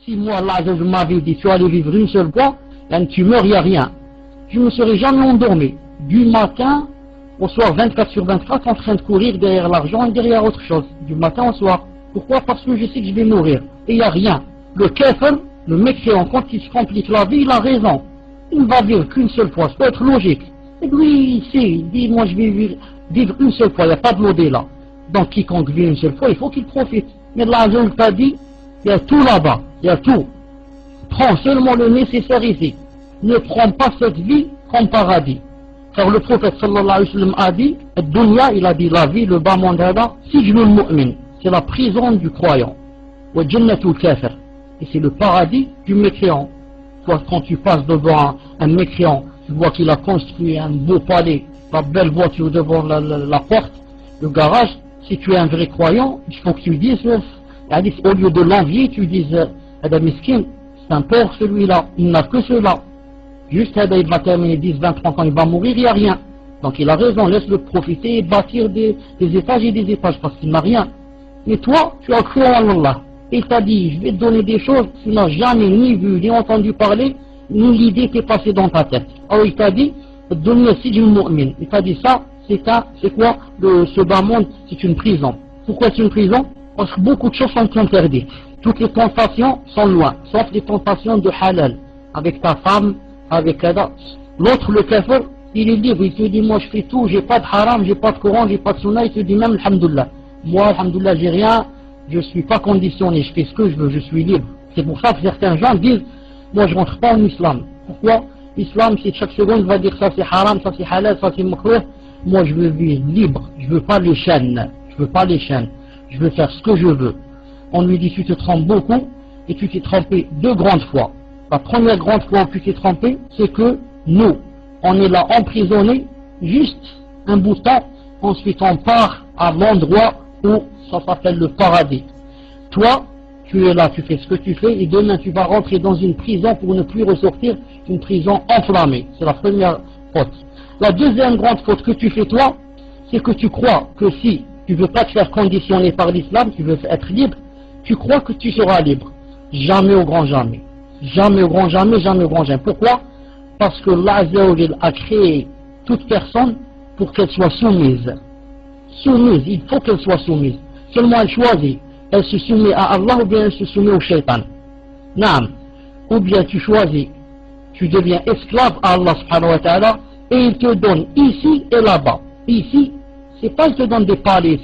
Si moi, Allah m'avait dit, tu allais vivre une seule fois, tu meurs, il n'y a rien. Je ne me serais jamais endormi. Du matin au soir, 24 sur 24, en train de courir derrière l'argent et derrière autre chose. Du matin au soir. Pourquoi? Parce que je sais que je vais mourir. Et il n'y a rien. Le kafir, le mécréant, quand il se complique la vie, il a raison. Il ne va vivre qu'une seule fois. Ça peut être logique. Et lui, il sait, il dit, moi je vais vivre une seule fois. Il n'y a pas de l'au-delà. Donc quiconque vit une seule fois, il faut qu'il profite. Mais Allah t'a dit, il y a tout là-bas. Il y a tout. Prends seulement le nécessaire ici. Ne prends pas cette vie comme paradis. Car le prophète sallallahu alayhi wa sallam a dit, Dunya, il a dit la vie, le bas monde là, sijnul mu'min, c'est la prison du croyant. Wa jannatul kafir, et c'est le paradis du mécréant. Toi, quand tu passes devant un mécréant, tu vois qu'il a construit un beau palais, la belle voiture devant la porte, le garage. Si tu es un vrai croyant, il faut que tu dises, au lieu de l'envier, tu dises, Adam Miskin, c'est un pauvre celui-là, il n'a que cela. Juste il va terminer 10, 20, 30 ans, il va mourir, il n'y a rien. Donc il a raison, laisse-le profiter et bâtir des étages et des étages parce qu'il n'a rien. Mais toi, tu as cru en Allah. Et il t'a dit, je vais te donner des choses que tu n'as jamais ni vu, ni entendu parler, ni l'idée t'est passée dans ta tête. Alors il t'a dit, donner si d'une mu'min. Il t'a dit ça, c'est quoi ce bas monde? C'est une prison. Pourquoi c'est une prison? Parce que beaucoup de choses sont interdites. Toutes les tentations sont loin, sauf les tentations de halal, avec ta femme, avec Kada. L'autre, le kafir, il est libre, il te dit, moi je fais tout, j'ai pas de haram, j'ai pas de Coran, j'ai pas de sunna, il te dit même, alhamdoulilah. Moi, alhamdoulilah, j'ai rien, je suis pas conditionné, je fais ce que je veux, je suis libre. C'est pour ça que certains gens disent, moi je rentre pas en islam. Pourquoi? L'islam, c'est chaque seconde, il va dire ça c'est haram, ça c'est halal, ça c'est makruh. Moi je veux vivre libre, je veux pas les chaînes, je veux faire ce que je veux. On lui dit, tu te trompes beaucoup, et tu t'es trompé 2 grandes fois. La première grande fois où tu t'es trompé, c'est que nous, on est là emprisonnés, juste un bout de temps, ensuite on part à l'endroit où ça s'appelle le paradis. Toi, tu es là, tu fais ce que tu fais, et demain tu vas rentrer dans une prison pour ne plus ressortir, une prison enflammée. C'est la première faute. La deuxième grande faute que tu fais toi, c'est que tu crois que si tu ne veux pas te faire conditionner par l'islam, tu veux être libre, tu crois que tu seras libre. Jamais au grand jamais. Jamais au grand jamais, jamais au grand jamais. Pourquoi? Parce que Allah a créé toute personne pour qu'elle soit soumise. Soumise, il faut qu'elle soit soumise. Seulement elle choisit. Elle se soumet à Allah ou bien elle se soumet au shaitan. Naam. Ou bien tu choisis, tu deviens esclave à Allah subhanahu wa ta'ala et il te donne ici et là-bas. Ici, c'est pas il te donne des palais.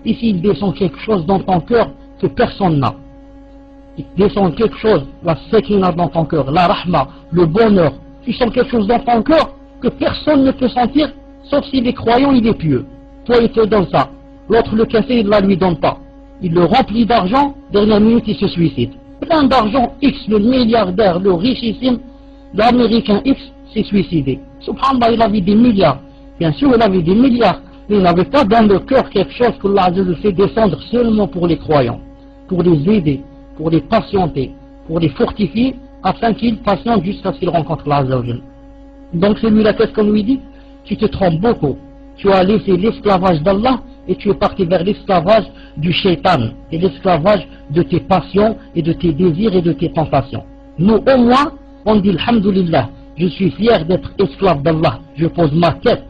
Ici il descend quelque chose dans ton cœur que personne n'a. Il descend quelque chose, la sakina dans ton cœur, la rahma, le bonheur. Tu sens quelque chose dans ton cœur que personne ne peut sentir, sauf s'il est croyant, il est pieux. Toi, il te donne ça. L'autre, le café, il ne la lui donne pas. Il le remplit d'argent, dernière minute, il se suicide. Plein d'argent, X, le milliardaire, le richissime, l'américain X, s'est suicidé. Subhanallah, il avait des milliards. Bien sûr, il avait des milliards, mais il n'avait pas dans le cœur quelque chose que Allah fait descendre seulement pour les croyants, pour les aider, pour les patienter, pour les fortifier, afin qu'ils patientent jusqu'à ce qu'ils rencontrent Allah. Donc celui-là, qu'est-ce qu'on lui dit? Tu te trompes beaucoup. Tu as laissé l'esclavage d'Allah et tu es parti vers l'esclavage du shaitan et l'esclavage de tes passions et de tes désirs et de tes tentations. Nous, au moins, on dit alhamdulillah, je suis fier d'être esclave d'Allah. Je pose ma tête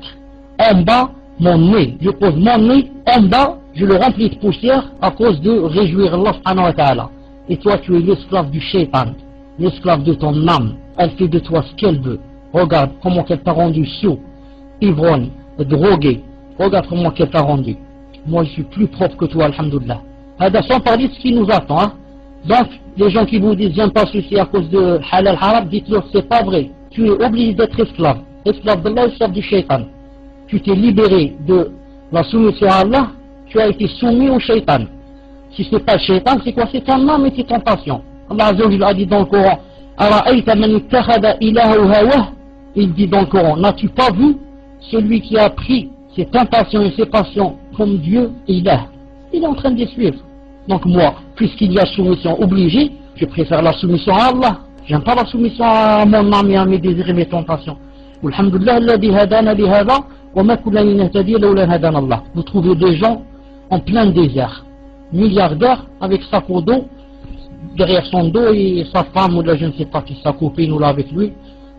en bas, mon nez. Je pose mon nez en bas, je le remplis de poussière à cause de réjouir Allah subhanahu wa ta'ala. Et toi, tu es l'esclave du shaitan, l'esclave de ton âme. Elle fait de toi ce qu'elle veut. Regarde comment elle t'a rendu sourd, ivrogne, drogué. Regarde comment elle t'a rendu. Moi, je suis plus propre que toi, alhamdoulilah. Sans parler de ce qui nous attend. Hein. Donc, les gens qui vous disent, j'aime pas ceci à cause de halal haram, dites-leur, c'est pas vrai. Tu es obligé d'être esclave. Esclave d'Allah, esclave du shaitan. Tu t'es libéré de la soumission à Allah, tu as été soumis au shaitan. Si c'est pas le shaitan, c'est quoi? C'est ton âme et tes tentations. Allah Azza wa Jalla a dit dans le Coran, il dit dans le Coran, n'as-tu pas vu celui qui a pris ses tentations et ses passions comme Dieu et il est en train de les suivre. Donc moi, puisqu'il y a soumission obligée, je préfère la soumission à Allah. J'aime pas la soumission à mon âme et à mes désirs et mes tentations. Alhamdulillah, alladhi hadana li hadha wa ma kunna linahtadiya lawla hadana Allah. Vous trouvez des gens en plein désert, milliardaires avec sac au dos, derrière son dos et sa femme ou là, je ne sais pas qui, sa copine ou là avec lui.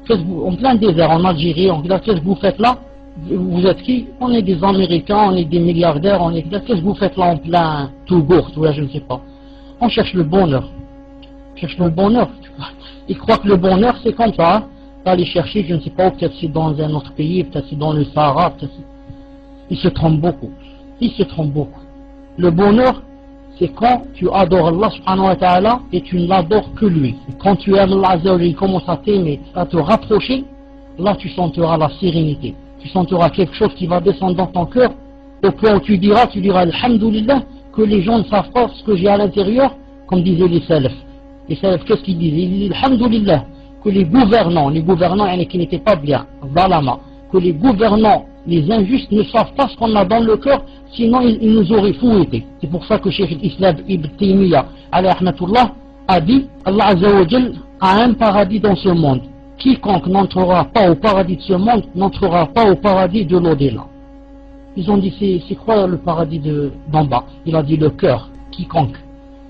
En plein désert, en Algérie, on dit qu'est-ce que vous faites là? Vous êtes qui? On est des Américains, on est des milliardaires, on est qu'est-ce que vous faites là en plein Tougourt ou là, je ne sais pas. On cherche le bonheur. On cherche le bonheur. Ils croient que le bonheur c'est comme ça. Hein? Aller chercher, je ne sais pas, peut-être c'est dans un autre pays, peut-être c'est dans le Sahara, peut-être ils se trompent beaucoup. Ils se trompent beaucoup. Le bonheur, c'est quand tu adores Allah subhanahu wa ta'ala et tu ne l'adores que lui. Et quand tu aimes Allah, il commence à t'aimer, à te rapprocher, là tu sentiras la sérénité. Tu sentiras quelque chose qui va descendre dans ton cœur, au point où tu diras Alhamdulillah, que les gens ne savent pas ce que j'ai à l'intérieur, comme disaient les salafs. Les salafs, qu'est-ce qu'ils disaient? Ils disaient Alhamdulillah, que les gouvernants qui n'étaient pas bien, Zalama, que les gouvernants, les injustes ne savent pas ce qu'on a dans le cœur, sinon ils nous auraient fouettés. C'est pour ça que Cheikh l'Islam Ibn Taymiyyah, alayhi rahmatullah, a dit, Allah Azza wa Jal a un paradis dans ce monde. Quiconque n'entrera pas au paradis de ce monde, n'entrera pas au paradis de l'au-delà. Ils ont dit, c'est quoi le paradis d'en bas? Il a dit le cœur. Quiconque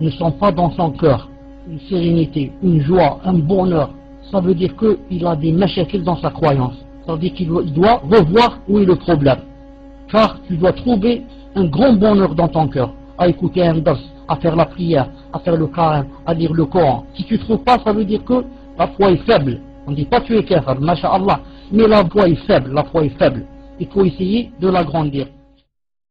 ne sent pas dans son cœur une sérénité, une joie, un bonheur, ça veut dire qu'il a des mashakil dans sa croyance. Ça veut dire qu'il doit revoir où est le problème. Car tu dois trouver un grand bonheur dans ton cœur, à écouter un dars, à faire la prière, à faire le Coran, à lire le Coran. Si tu ne trouves pas, ça veut dire que la foi est faible. On ne dit pas tu es kafir, masha'Allah, mais la foi est faible, la foi est faible. Il faut essayer de l'agrandir.